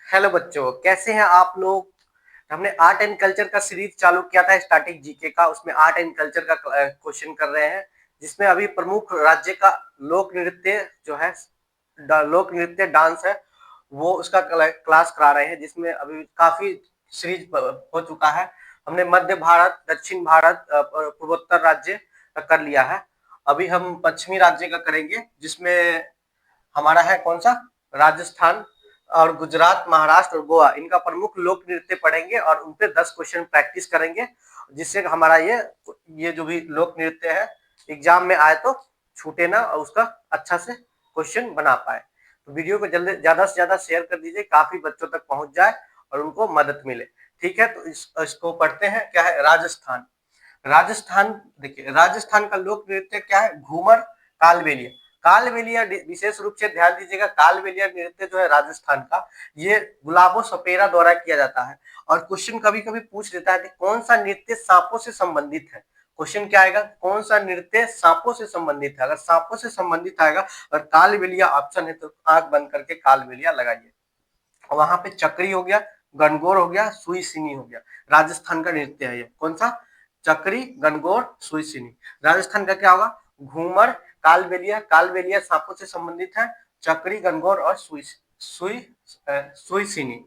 Hello बच्चों, कैसे हैं आप लोग। हमने आर्ट एंड कल्चर का सीरीज चालू किया था स्टैटिक जीके का। उसमें आर्ट एंड कल्चर का क्वेश्चन कर रहे हैं, जिसमें अभी प्रमुख राज्य का लोक नृत्य जो है, लोक नृत्य डांस है, वो उसका क्लास करा रहे हैं, जिसमें अभी काफी सीरीज हो चुका है। हमने मध्य भारत, दक्षिण भारत, पूर्वोत्तर राज्य का कर लिया है। अभी हम पश्चिमी राज्य का करेंगे, जिसमें हमारा है कौन सा, राजस्थान और गुजरात, महाराष्ट्र और गोवा। इनका प्रमुख लोक नृत्य पढ़ेंगे और उन पे 10 क्वेश्चन प्रैक्टिस करेंगे, जिससे हमारा ये जो भी लोक नृत्य है एग्जाम में आए तो छूटे ना और उसका अच्छा से क्वेश्चन बना पाए। तो वीडियो को जल्दी ज्यादा से ज्यादा शेयर कर दीजिए, काफी बच्चों तक पहुंच जाए और उनको मदद मिले। ठीक है, तो इसको पढ़ते हैं। क्या है राजस्थान। राजस्थान, देखिए राजस्थान का लोक नृत्य क्या है, घूमर, कालबेलिया। कालबेलिया विशेष रूप से ध्यान दीजिएगा, कालबेलिया नृत्य जो है राजस्थान का, ये गुलाबो सपेरा द्वारा किया जाता है। और क्वेश्चन कभी कभी पूछ लेता है कि कौन सा नृत्य सांपों से संबंधित है। क्वेश्चन क्या आएगा, कौन सा नृत्य सांपों से संबंधित है। अगर सांपों से संबंधित आएगा और कालबेलिया ऑप्शन है तो आंख बंद करके कालबेलिया लगाइए। वहां पे चक्री हो गया, गणगौर हो गया, सुई सिनी हो गया। राजस्थान का नृत्य है ये कौन सा, चक्री, गणगौर, सुई सिनी। राजस्थान का क्या होगा, घूमर, कालबेलिया। कालबेलिया सांपों से संबंधित है, चक्री, गणगौर और सुई सुई सिनी।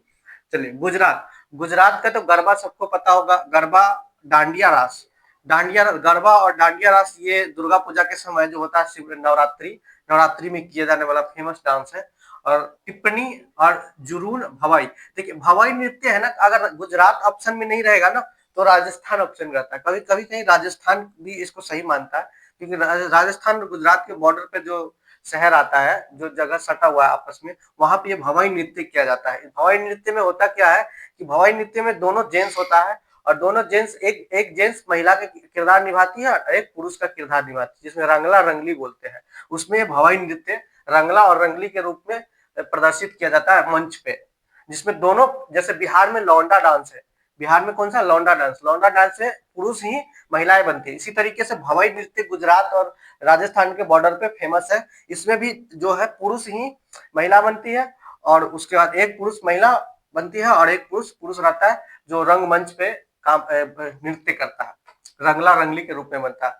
चलिए गुजरात। गुजरात का तो गरबा सबको पता होगा, गरबा, डांडिया रास। डांडिया गरबा और डांडिया रास ये दुर्गा पूजा के समय जो होता है, शिव नवरात्रि, नवरात्रि में किया जाने वाला फेमस डांस है। और टिप्पणी और जुनून भवाई। देखिए भवाई नृत्य है ना, अगर गुजरात ऑप्शन में नहीं रहेगा ना तो राजस्थान ऑप्शन रहता है। कभी कभी कहीं राजस्थान भी इसको सही मानता है, क्योंकि राजस्थान और गुजरात के बॉर्डर पे जो शहर आता है, जो जगह सटा हुआ है आपस में, वहां पे ये भवाई नृत्य किया जाता है। भवाई नृत्य में होता क्या है कि भवाई नृत्य में दोनों जेंट्स होता है, और दोनों जेंट्स, एक एक जेंट्स महिला का किरदार निभाती है और एक पुरुष का किरदार निभाती है, जिसमें रंगला रंगली बोलते हैं। उसमें भवाई नृत्य रंगला और रंगली के रूप में प्रदर्शित किया जाता है मंच पे, जिसमें दोनों, जैसे बिहार में लौंडा डांस है, बिहार में कौन सा लौंडा डांस, लौंडा डांस से पुरुष ही महिलाएं बनती है। इसी तरीके से भवाई नृत्य गुजरात और राजस्थान के बॉर्डर पे फेमस है। इसमें भी जो है पुरुष ही महिला बनती है, और उसके बाद एक पुरुष महिला बनती है और एक पुरुष पुरुष रहता है, जो रंगमंच पे काम नृत्य करता है, रंगला रंगली के रूप में बनता है।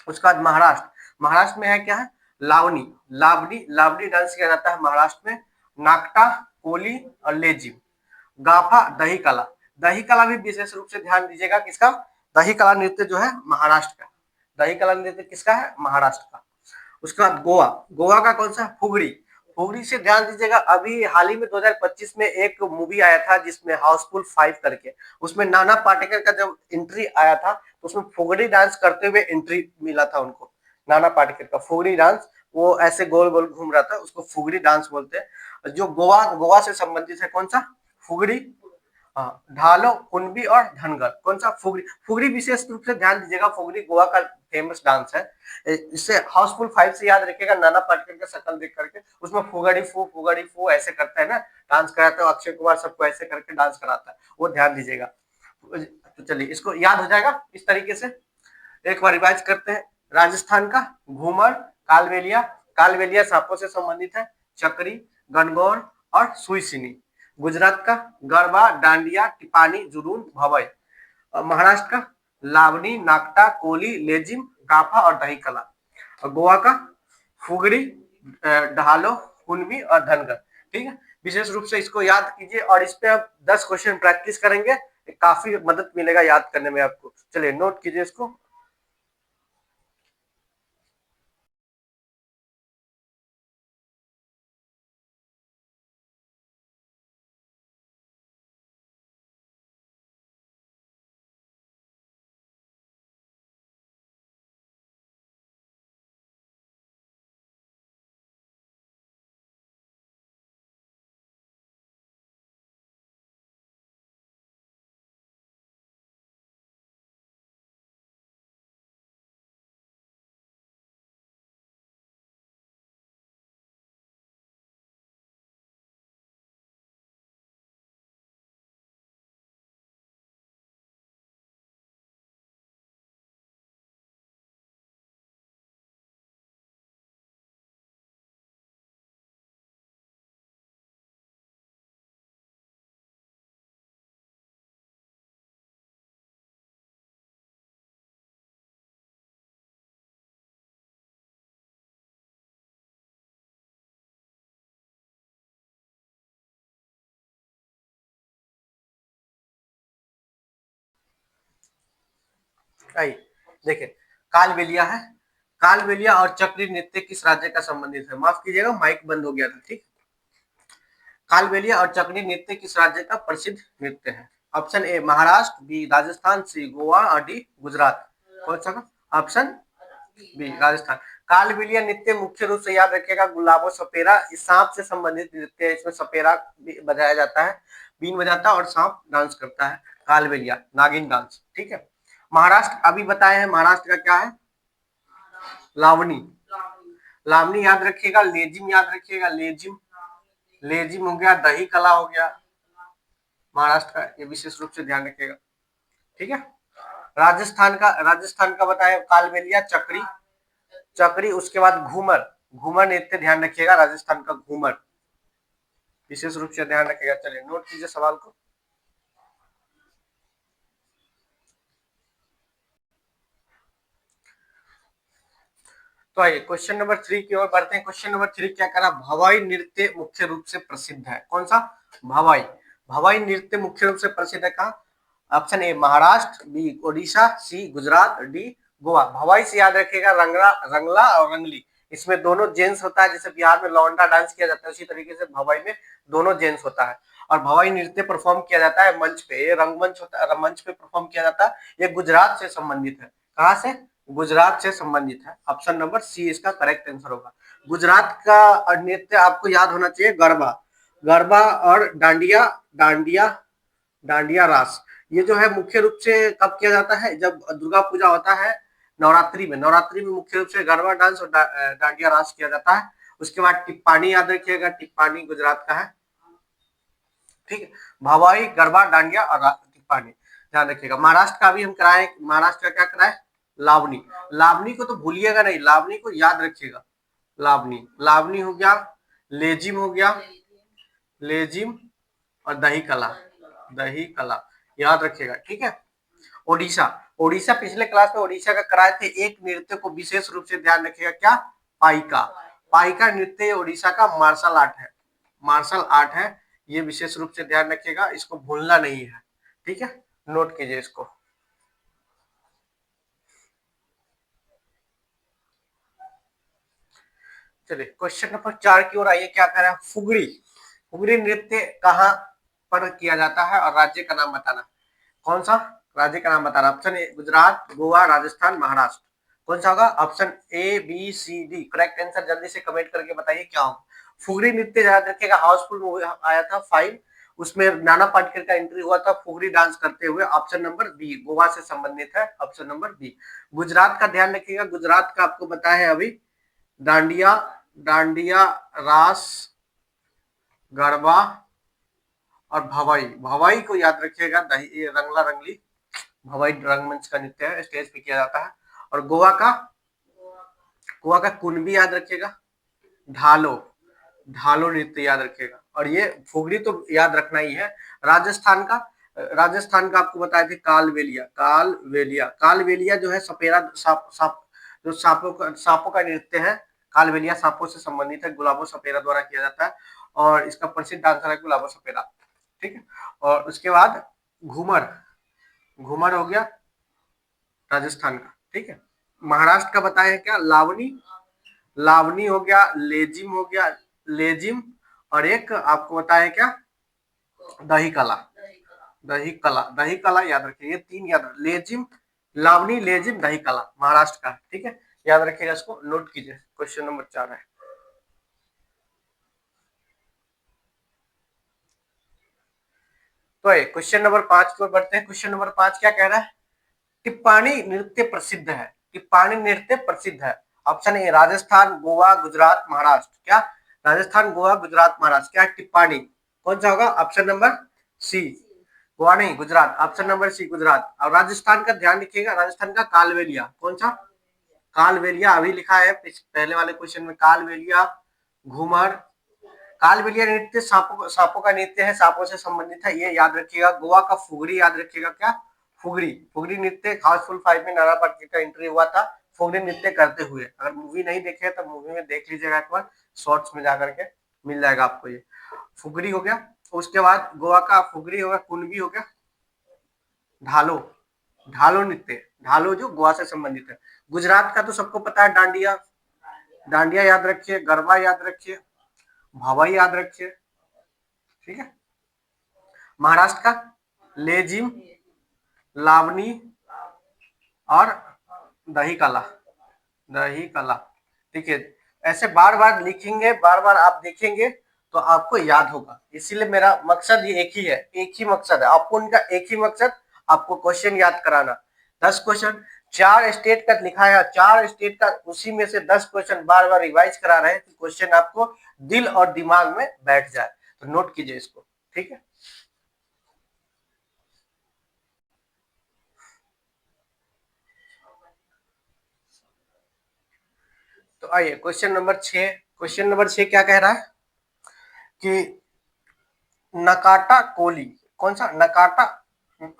उसके बाद महाराष्ट्र। महाराष्ट्र में है क्या है, लावनी। लावनी लावनी डांस किया जाता है महाराष्ट्र में। नाकटा, कोली और लेजिम। गाफा, दही कला। दही कला भी विशेष रूप से ध्यान दीजिएगा, किसका, दही कला नृत्य जो है महाराष्ट्र का। दही कला नृत्य किसका है, महाराष्ट्र का। उसके बाद गोवा। गोवा का कौन सा, फुगड़ी। फुगड़ी से ध्यान दीजिएगा, अभी हाल ही में 2025 में एक मूवी आया था जिसमें हाउसफुल 5 करके, उसमें नाना पाटेकर का जब एंट्री आया था तो उसमें फुगड़ी डांस करते हुए एंट्री मिला था उनको। नाना पाटेकर का फुगड़ी डांस, वो ऐसे गोल गोल घूम रहा था, उसको फुगड़ी डांस बोलते हैं। जो गोवा गोवा से संबंधित है कौन सा, फुगड़ी। हाँ, ढालो, कुणबी और धनगर। कौन सा, फुगड़ी। फुगड़ी विशेष रूप से ध्यान दीजिएगा, फुगड़ी गोवा का फेमस डांस है। इससे हाउसफुल 5 से याद रखिएगा, नाना पाटेकर का शक्ल देख करके, उसमें फुगड़ी फू ऐसे करता है ना, डांस कराता है, अक्षय कुमार सबको ऐसे करके डांस कराता है, वो ध्यान दीजिएगा। तो चलिए इसको याद हो जाएगा इस तरीके से। एक बार रिवाइज करते हैं। राजस्थान का घूमर, कालबेलिया। कालबेलिया सांपों से संबंधित है, चक्री, गणगौर और सुईसिनी। गुजरात का गरबा, डांडिया, टिपानी, जुनून, भवई। महाराष्ट्र का लावनी, नाकटा, कोली, लेजिम, गाफा और दही कला। और गोवा का फुगड़ी, ढालो, कुनबी और धनगर। ठीक है, विशेष रूप से इसको याद कीजिए और इस पे आप 10 क्वेश्चन प्रैक्टिस करेंगे, काफी मदद मिलेगा याद करने में आपको। चलिए नोट कीजिए इसको। आइए देखिए, कालबेलिया है। कालबेलिया और चक्री नृत्य किस राज्य का संबंधित है? माफ कीजिएगा, माइक बंद हो गया था। ठीक, कालबेलिया और चक्री नृत्य किस राज्य का प्रसिद्ध नृत्य है? Option A Maharashtra, B Rajasthan, C Goa और डी गुजरात। कौन सा? Option B Rajasthan. कालबेलिया नृत्य मुख्य रूप से याद रखिएगा गुलाबो सपेरा, इस सांप से संबंधित नृत्य है। इसमें सपेरा बजाया जाता है, बीन बजाता है और सांप डांस करता है। कालबेलिया नागिन डांस। ठीक है। महाराष्ट्र अभी बताए हैं, महाराष्ट्र का क्या है? लावनी। लावनी याद रखिएगा। लेजिम याद रखिएगा, लेजिम। लेजिम हो गया, दही कला हो गया महाराष्ट्र का, ये विशेष रूप से ध्यान रखिएगा। ठीक है। राजस्थान का बताए कालबेलिया, चक्री, चक्री, उसके बाद घूमर, घूमर नृत्य ध्यान रखिएगा, राजस्थान का घूमर विशेष रूप से ध्यान रखिएगा। चलिए नोट कीजिए सवाल को। तो आइए क्वेश्चन नंबर 3 की ओर बढ़ते हैं। क्वेश्चन नंबर 3 क्या करा? भवाई नृत्य मुख्य रूप से प्रसिद्ध है। कौन सा? भवाई। भवाई नृत्य मुख्य रूप से प्रसिद्ध है कहाँ? Option A Maharashtra, B Odisha, C Gujarat, D Goa. Bhavai से याद रखिएगा रंगला, रंगला और रंगली, इसमें दोनों जेंट्स होता है। जैसे बिहार में लौंडा डांस किया जाता है, उसी तरीके से भवाई में दोनों जेंट्स होता है। और भवाई नृत्य परफॉर्म किया जाता है मंच पे, ये रंगमंच होता है, मंच पे परफॉर्म किया जाता है। ये गुजरात से संबंधित है। कहाँ से? गुजरात से संबंधित है। ऑप्शन नंबर सी इसका करेक्ट आंसर होगा। गुजरात का नृत्य आपको याद होना चाहिए गरबा, गरबा और डांडिया, डांडिया, डांडिया रास। ये जो है मुख्य रूप से कब किया जाता है? जब दुर्गा पूजा होता है, नवरात्रि में। नवरात्रि में मुख्य रूप से गरबा डांस और डांडिया रास किया जाता है। उसके बाद टिप्पाणी याद रखिएगा, टिप्पाणी गुजरात का है। ठीक है। भवाई, गरबा, डांडिया और टिप्पाणी ध्यान रखिएगा। महाराष्ट्र का भी हम कराए, महाराष्ट्र का क्या कराए? लावनी। लावनी को तो भूलिएगा नहीं, लावनी को याद रखिएगा। लावनी, लावनी हो गया, लेजिम हो गया, लेजिम और दही कला, दही कला याद रखिएगा। ठीक है। ओडिशा, ओडिशा पिछले क्लास में ओडिशा का कराए थे। एक नृत्य को विशेष रूप से ध्यान रखिएगा, क्या? पाइका। पाइका नृत्य ओडिशा का मार्शल आर्ट है, मार्शल आर्ट है। ये विशेष रूप से ध्यान रखिएगा, इसको भूलना नहीं है। ठीक है, नोट कीजिए इसको। चलिए क्वेश्चन नंबर 4 की ओर आइए। क्या कह रहा है? फुगड़ी। फुगड़ी नृत्य कहाँ पर किया जाता है और राज्य का नाम बताना। कौन सा राज्य का नाम बताना? Option A Gujarat, Goa, Rajasthan, Maharashtra. कौन सा होगा? Option A B C D. Correct answer जल्दी से कमेंट करके बताइए क्या होगा। फुगड़ी नृत्य याद रखिएगा, हाउसफुल मूवी आया था 5, उसमें नाना पाटेकर का एंट्री हुआ था फुगड़ी डांस करते हुए। ऑप्शन नंबर बी, गोवा से संबंधित है। Option number B. गुजरात का ध्यान रखिएगा, गुजरात का आपको बताया है अभी, डांडिया, डांडिया रास, गरबा और भवाई। भवाई को याद रखिएगा, दही रंगला रंगली, भवाई रंगमंच का नृत्य है, स्टेज पे किया जाता है। और गोवा का, गोवा का कुणबी याद रखिएगा, ढालो, ढालो नृत्य याद रखिएगा। और ये फुगड़ी तो याद रखना ही है। राजस्थान का, राजस्थान का आपको बताए थे कालबेलिया, कालबेलिया, कालबेलिया जो है सपेरा सांप, सांप जो सांपों का नृत्य है। कालबेलिया सांपों से संबंधित है, गुलाबो सपेरा द्वारा किया जाता है और इसका प्रसिद्ध डांसर है गुलाबो सपेरा। ठीक है। और उसके बाद घूमर, घूमर हो गया राजस्थान का। ठीक है। महाराष्ट्र का बताए हैं क्या? लावनी, लावनी हो गया, लेजिम हो गया, लेजिम, और एक आपको बताया क्या? दही कला, दही कला, दही कला याद रखिए। ये 3 याद, लेजिम, लावनी, लेजिम, दही कला महाराष्ट्र का। ठीक है, याद रखिएगा, इसको नोट कीजिए। क्वेश्चन नंबर 4 है। तो क्वेश्चन नंबर 5 की ओर बढ़ते हैं। क्वेश्चन नंबर 5 क्या कह रहा है? टिप्पाणी नृत्य प्रसिद्ध है, टिप्पाणी नृत्य प्रसिद्ध है। ऑप्शन ए राजस्थान, गोवा, गुजरात, महाराष्ट्र। क्या? राजस्थान, गोवा, गुजरात, महाराष्ट्र। क्या? टिप्पाणी कौन सा होगा? Option number C. गोवा नहीं, Gujarat. Option number C Gujarat. और राजस्थान का ध्यान रखिएगा, राजस्थान का कालबेलिया। कौन सा? कालबेलिया अभी लिखा है पहले वाले क्वेश्चन में, कालबेलिया, घूमर। कालबेलिया नृत्य सांपों, सांपों का नृत्य है, सांपों से संबंधित है, ये याद रखिएगा। गोवा का फुगड़ी याद रखिएगा। क्या? फुगड़ी, फुगड़ी नृत्य हाउसफुल 5 में नाना पाटेकर का एंट्री हुआ था फुगड़ी नृत्य करते हुए। अगर मूवी नहीं देखे तो मूवी में देख लीजिएगा एक बार, शॉर्ट्स में जाकर के मिल जाएगा आपको। ये फुगड़ी हो गया। उसके बाद गोवा का फुगड़ी हो गया, कुणबी हो गया, ढालो, ढालो नृत्य, ढालो जो गोवा से संबंधित है। गुजरात का तो सबको पता है डांडिया, डांडिया याद रखिए, गरबा याद रखिए, भवाई याद रखिए, ठीक है। महाराष्ट्र का लेजिम, लावनी और दही कला, दही कला, ठीक है। ऐसे बार बार लिखेंगे, बार बार आप देखेंगे तो आपको याद होगा। इसीलिए मेरा मकसद ये एक ही है, एक ही मकसद है आपको, उनका एक ही मकसद, आपको क्वेश्चन याद कराना। 10 क्वेश्चन 4 स्टेट का लिखा है, 4 स्टेट का, उसी में से 10 क्वेश्चन बार बार रिवाइज करा रहे हैं कि क्वेश्चन आपको दिल और दिमाग में बैठ जाए। तो नोट कीजिए इसको, ठीक है। तो आइए क्वेश्चन नंबर 6। क्वेश्चन नंबर 6 क्या कह रहा है कि नकाटा कोली, कौन सा नकाटा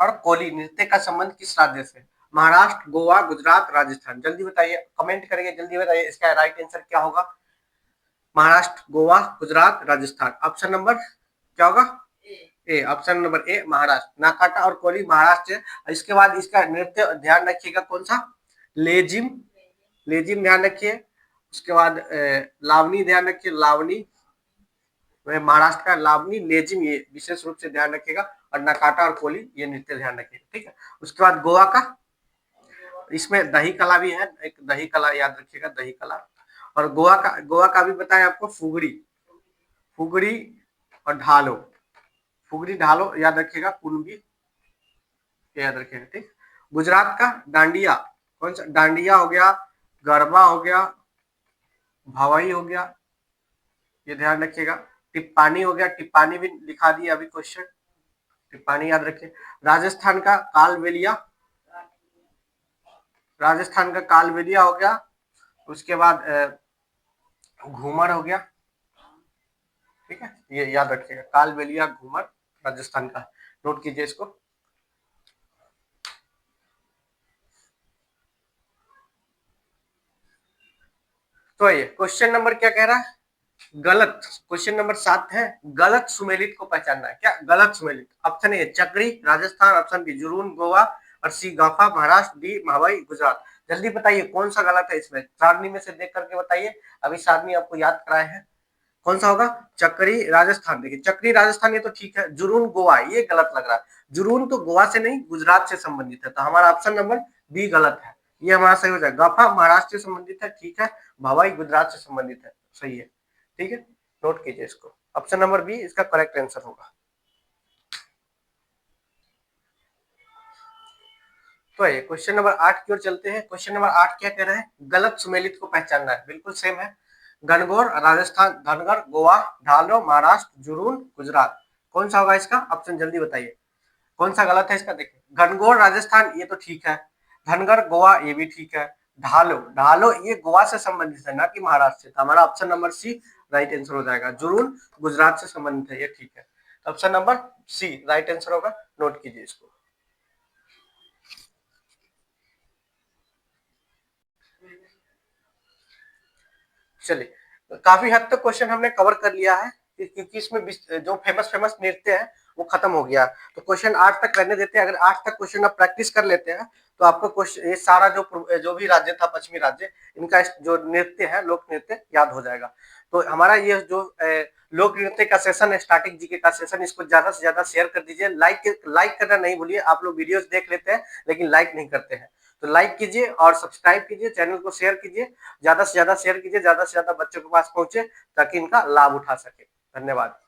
और कोली नृत्य का संबंध किस राज्य से? महाराष्ट्र, गोवा, गुजरात, राजस्थान। जल्दी बताइए, कमेंट करिए, जल्दी बताइए इसका राइट आंसर क्या होगा। महाराष्ट्र, गोवा, गुजरात, राजस्थान। ऑप्शन नंबर क्या होगा? A. Option number A Maharashtra. नाकाटा और कोली महाराष्ट्र है। इसके बाद इसका नृत्य ध्यान रखिएगा कौन सा? लेजिम, लेजिम ध्यान रखिए। उसके बाद लावनी ध्यान रखिए, लावनी महाराष्ट्र का, लावनी, लेजिम ये विशेष रूप से ध्यान रखिएगा, और नकाटा और कोली ये नृत्य ध्यान रखिएगा, ठीक है। उसके बाद गोवा का, इसमें दही कला भी है, एक दही कला याद रखिएगा, दही कला। और गोवा का भी बताएं आपको, फुगड़ी, फुगड़ी और ढालो, फुगड़ी ढालो याद रखिएगा, कुनबी याद रखिएगा, ठीक। गुजरात का डांडिया, कौन सा? डांडिया हो गया, गरबा हो गया, भवाई हो गया, ये ध्यान रखिएगा। टिप्पानी हो गया, टिप्पानी भी लिखा दिया अभी क्वेश्चन, टिप्पानी याद रखिए। राजस्थान का कालबेलिया, राजस्थान का कालबेलिया हो गया। उसके बाद घूमर हो गया, ठीक है, ये याद रखिएगा, कालबेलिया, घूमर, राजस्थान का। नोट कीजिए इसको। तो ये क्वेश्चन नंबर क्या कह रहा है? गलत, क्वेश्चन नंबर 7 है, गलत सुमेलित को पहचानना है। क्या गलत सुमेलित? Option A Chakri, Rajasthan. Option B जुरून, गोवा। और सी गाफा, महाराष्ट्र। डी महावाई, गुजरात। जल्दी बताइए कौन सा गलत है इसमें, सारणी में से देख करके बताइए। अभी सारणी आपको याद कराए हैं, कौन सा होगा? चक्री राजस्थान। देखिए चक्री राजस्थान ये तो ठीक है, जुरून गोवा ये गलत लग रहा है। जुरून तो गोवा से नहीं, गुजरात से संबंधित है, तो हमारा ऑप्शन नंबर बी गलत है, ये हमारा सही हो जाएगा। गाफा महाराष्ट्र से संबंधित है, ठीक है। भवाई गुजरात से संबंधित है, सही है, ठीक है। नोट कीजिए इसको, ऑप्शन नंबर बी इसका करेक्ट आंसर होगा। तो ये क्वेश्चन नंबर 8 की ओर चलते हैं। क्वेश्चन नंबर 8 क्या कह रहे हैं? गलत सुमेलित को पहचानना है, बिल्कुल सेम है। गणगौर राजस्थान, धनगर गोवा, ढालो महाराष्ट्र, जुरून गुजरात। कौन सा होगा इसका ऑप्शन, जल्दी बताइए कौन सा गलत है इसका। देखिए गणगौर राजस्थान ये तो ठीक है, धनगर गोवा ये भी ठीक है, ढालो, ढालो ये गोवा से संबंधित है ना कि महाराष्ट्र से, तो हमारा option number C right answer हो जाएगा। जुरून गुजरात से संबंधित है, ये ठीक है, option number C right answer होगा। नोट कीजिए इसको। चलिए काफी हद तक क्वेश्चन हमने कवर कर लिया है, क्योंकि इसमें जो फेमस फेमस नृत्य है वो खत्म हो गया। तो क्वेश्चन 8 तक रहने देते हैं। अगर 8 तक क्वेश्चन आप प्रैक्टिस कर लेते हैं तो आपको क्वेश्चन ये सारा जो भी राज्य था, पश्चिमी राज्य, इनका जो नृत्य है, लोक नृत्य याद हो जाएगा। तो हमारा ये जो लोक नृत्य का सेशन है, स्टार्टिंग जीके का सेशन, इसको ज्यादा से ज्यादा शेयर कर दीजिए। लाइक करना नहीं भूलिए। आप लोग वीडियोस देख लेते हैं लेकिन लाइक नहीं करते हैं, तो लाइक कीजिए और सब्सक्राइब कीजिए, चैनल को शेयर कीजिए, ज्यादा से ज्यादा शेयर कीजिए, ज्यादा से ज्यादा बच्चों के पास पहुंचे ताकि इनका लाभ उठा सके। धन्यवाद।